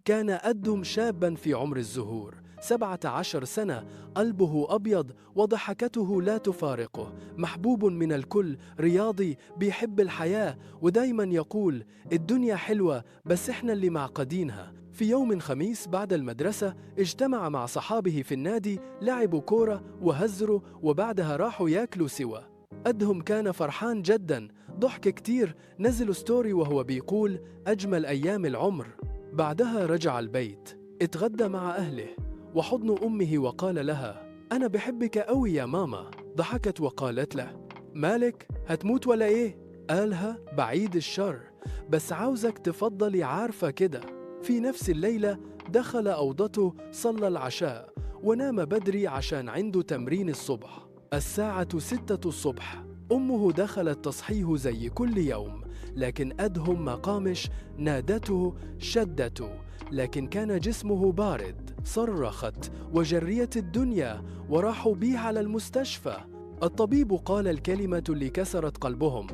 كان أدهم شاباً في عمر الزهور، 17 سنة، قلبه أبيض وضحكته لا تفارقه، محبوب من الكل، رياضي، بيحب الحياة، ودايماً يقول الدنيا حلوة بس إحنا اللي معقدينها. في يوم خميس بعد المدرسة اجتمع مع صحابه في النادي، لعبوا كورة وهزروا وبعدها راحوا ياكلوا سوا. أدهم كان فرحان جداً، ضحك كتير، نزل ستوري وهو بيقول أجمل أيام العمر. بعدها رجع البيت، اتغدى مع أهله وحضن أمه وقال لها أنا بحبك أوي يا ماما. ضحكت وقالت له مالك هتموت ولا إيه؟ قالها بعيد الشر، بس عاوزك تفضلي عارفة كده. في نفس الليلة دخل أوضته، صلى العشاء ونام بدري عشان عنده تمرين الصبح. الساعة 6 الصبح أمه دخلت تصحيه زي كل يوم، لكن أدهم ما قامش. نادته، شدته، لكن كان جسمه بارد. صرخت وجريت الدنيا وراحوا بيه على المستشفى. الطبيب قال الكلمة اللي كسرت قلبهم: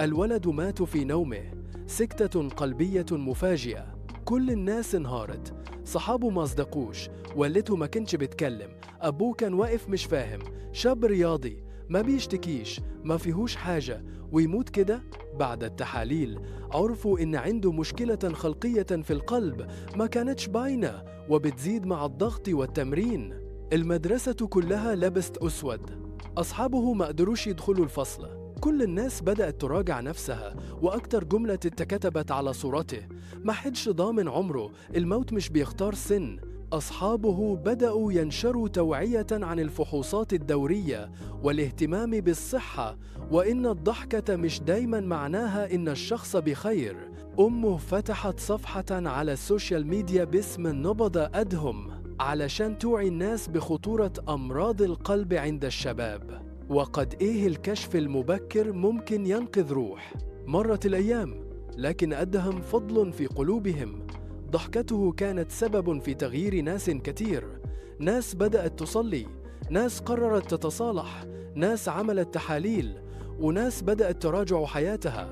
الولد مات في نومه، سكتة قلبية مفاجئة. كل الناس انهارت، صحابه ما صدقوش، والدته ما كانش بيتكلم، أبوه كان واقف مش فاهم، شاب رياضي ما بيشتكيش، ما فيهوش حاجة، ويموت كده؟ بعد التحاليل عرفوا إن عنده مشكلة خلقية في القلب ما كانتش باينة وبتزيد مع الضغط والتمرين. المدرسة كلها لبست أسود، أصحابه ما قدروش يدخلوا الفصل. كل الناس بدأت تراجع نفسها، وأكتر جملة اتكتبت على صورته: ما حدش ضامن عمره، الموت مش بيختار سن. أصحابه بدأوا ينشروا توعية عن الفحوصات الدورية والاهتمام بالصحة، وإن الضحكة مش دايما معناها إن الشخص بخير. أمه فتحت صفحة على السوشيال ميديا باسم نبض أدهم علشان توعي الناس بخطورة أمراض القلب عند الشباب، وقد إيه الكشف المبكر ممكن ينقذ روح. مرت الأيام، لكن أدهم فضل في قلوبهم. ضحكته كانت سبب في تغيير ناس كتير. ناس بدأت تصلي، ناس قررت تتصالح، ناس عملت تحاليل، وناس بدأت تراجع حياتها.